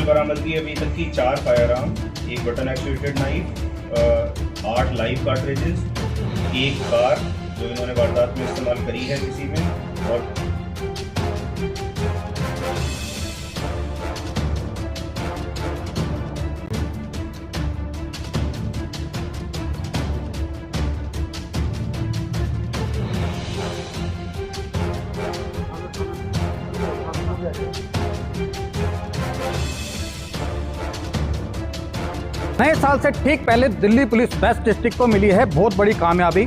बरामद की अभी तक की 4 फायर आर्म, एक button actuated knife, 8 live cartridges, एक कार जो इन्होंने वारदात में इस्तेमाल करी है किसी में, और नए साल से ठीक पहले दिल्ली पुलिस वेस्ट डिस्ट्रिक्ट को मिली है बहुत बड़ी कामयाबी।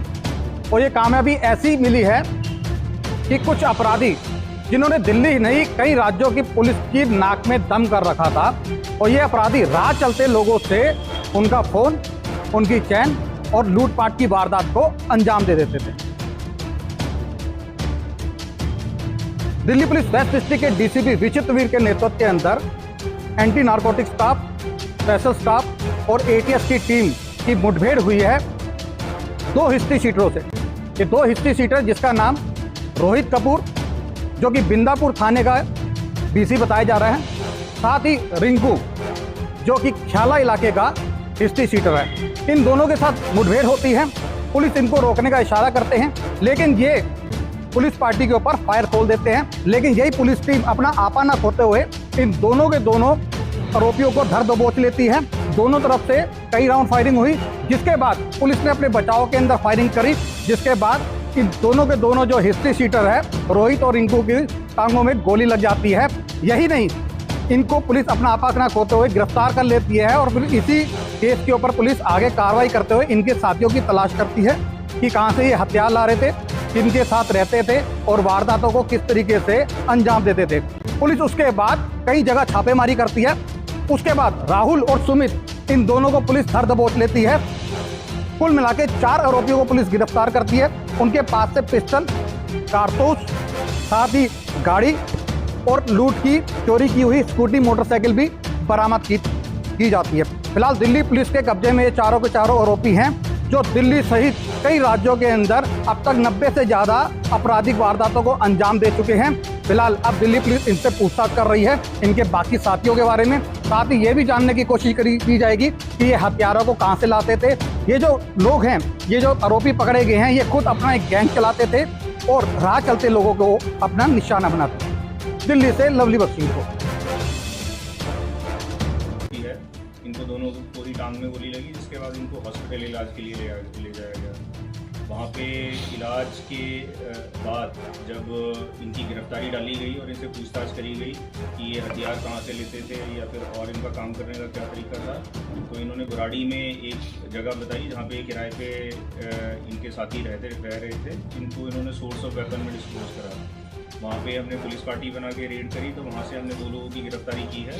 और ये कामयाबी ऐसी मिली है कि कुछ अपराधी जिन्होंने दिल्ली नहीं कई राज्यों की पुलिस की नाक में दम कर रखा था, और ये अपराधी राह चलते लोगों से उनका फोन, उनकी चैन और लूटपाट की वारदात को अंजाम दे देते थे। दिल्ली पुलिस वेस्ट डिस्ट्रिक्ट के डीसीपी विचित्रवीर के नेतृत्व के अंदर anti narcotic staff, special staff और एटीएस की टीम की मुठभेड़ हुई है 2 हिस्ट्री शीटरों से। ये 2 हिस्ट्री शीटर जिसका नाम रोहित कपूर जो कि बिंदापुर थाने का बीसी बताया जा रहा है, साथ ही रिंकू जो कि ख्याला इलाके का हिस्ट्री शीटर है। इन दोनों के साथ मुठभेड़ होती है। पुलिस इनको रोकने का इशारा करते हैं, लेकिन ये पुलिस पार्टी के ऊपर फायर खोल देते हैं। लेकिन यही पुलिस टीम अपना आपा न खोते हुए इन दोनों के दोनों आरोपियों को धर दबोच लेती है। दोनों तरफ से कई राउंड फायरिंग हुई, जिसके बाद पुलिस ने अपने बचाव के अंदर फायरिंग करी, जिसके बाद इन दोनों के दोनों जो हिस्ट्री शीटर है रोहित और रिंकू की टांगों में गोली लग जाती है। यही नहीं, इनको पुलिस अपना आपा न खोते हुए गिरफ्तार कर लेती है और फिर इसी केस के ऊपर पुलिस आगे कार्रवाई करते हुए इनके साथियों की तलाश करती है कि कहाँ से ये हथियार ला रहे थे, किनके साथ रहते थे और वारदातों को किस तरीके से अंजाम देते थे। पुलिस उसके बाद कई जगह छापेमारी करती है। उसके बाद राहुल और सुमित इन दोनों को पुलिस धर दबोच लेती है। कुल मिला के 4 आरोपियों को पुलिस गिरफ्तार करती है। उनके पास से पिस्टल, कारतूस, साथ ही गाड़ी और लूट की चोरी की हुई स्कूटी, मोटरसाइकिल भी बरामद की जाती है। फिलहाल दिल्ली पुलिस के कब्जे में ये चारों के चारों आरोपी हैं जो दिल्ली सहित कई राज्यों के अंदर अब तक 90 से ज़्यादा आपराधिक वारदातों को अंजाम दे चुके हैं। फिलहाल अब दिल्ली पुलिस इनसे पूछताछ कर रही है, इनके बाकी साथियों के बारे में। साथ ही ये भी जानने की कोशिश की जाएगी कि ये हथियारों को कहां से लाते थे। ये जो लोग हैं, ये जो आरोपी पकड़े गए हैं, ये खुद अपना एक गैंग चलाते थे और राह चलते लोगों को अपना निशाना बनाते थे। दिल्ली से लवली बख्शी को। इनको दोनों को पूरी टांग में गोली लगी, जिसके बाद इनको हॉस्पिटल इलाज के लिए ले जाया गया। वहाँ पे इलाज के बाद जब इनकी गिरफ्तारी डाली गई और इनसे पूछताछ करी गई कि ये हथियार कहाँ से लेते थे या फिर और इनका काम करने का क्या तरीका था, तो इन्होंने बुराड़ी में एक जगह बताई जहाँ पे किराए पे इनके साथी रह रहे थे, जिनको इन्होंने सोर्स ऑफ वेपन में डिस्क्लोज करा। वहाँ पे हमने पुलिस पार्टी बना के रेड करी, तो वहाँ से हमने 2 लोगों की गिरफ्तारी की है,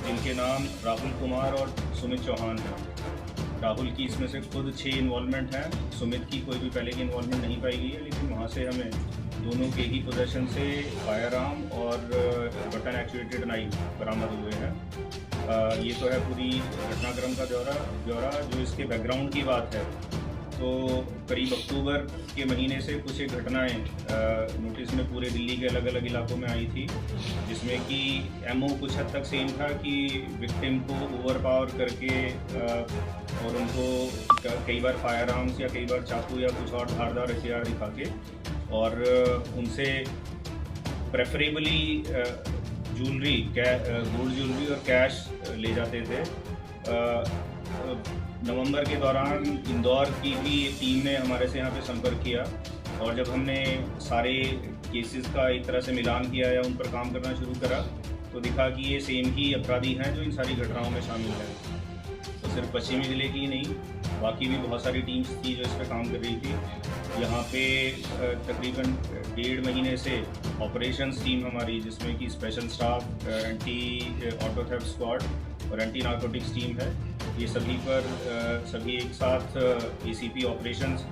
जिनके नाम राहुल कुमार और सुमित चौहान है। राहुल की इसमें से खुद 6 इन्वॉल्वमेंट हैं, सुमित की कोई भी पहले की इन्वॉल्वमेंट नहीं पाई गई है, लेकिन वहाँ से हमें दोनों के ही पोजेशन से फायर आर्म और बटन एक्चुएटेड नाइफ बरामद हुए हैं। ये तो है पूरी घटनाक्रम का ब्यौरा। जो इसके बैकग्राउंड की बात है, तो करीब अक्टूबर के महीने से कुछ एक घटनाएं नोटिस में पूरे दिल्ली के अलग अलग इलाकों में आई थी, जिसमें कि एमओ कुछ हद तक सेम था कि विक्टिम को ओवर पावर करके और उनको कई बार फायर आर्म्स या कई बार चाकू या कुछ और धारदार हथियार दिखा के और उनसे प्रेफरेबली ज्वेलरी, गोल्ड ज्वेलरी और कैश ले जाते थे। नवंबर के दौरान इंदौर की भी एक टीम ने हमारे से यहाँ पे संपर्क किया, और जब हमने सारे केसेस का एक तरह से मिलान किया या उन पर काम करना शुरू करा, तो दिखा कि ये सेम ही अपराधी हैं जो इन सारी घटनाओं में शामिल हैं। तो सिर्फ पश्चिमी जिले की ही नहीं, बाकी भी बहुत सारी टीम्स थी जो इस पर काम कर रही थी। यहाँ पे तकरीबन 1.5 महीने से ऑपरेशंस टीम हमारी, जिसमें कि special staff, anti auto theft squad और एंटी नारकोटिक्स टीम है, ये सभी एक साथ एसीपी ऑपरेशंस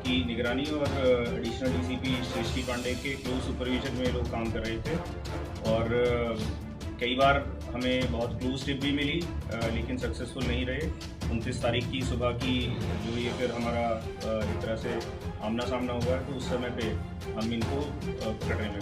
की निगरानी और एडिशनल डीसीपी सृष्टि पांडे के क्लोज सुपरविजन में लोग काम कर रहे थे। और कई बार हमें बहुत क्लोज टिप भी मिली, लेकिन सक्सेसफुल नहीं रहे। 29 तारीख की सुबह की जो ये फिर हमारा एक तरह से आमना सामना हुआ है, तो उस समय पे हम इनको पकड़ने में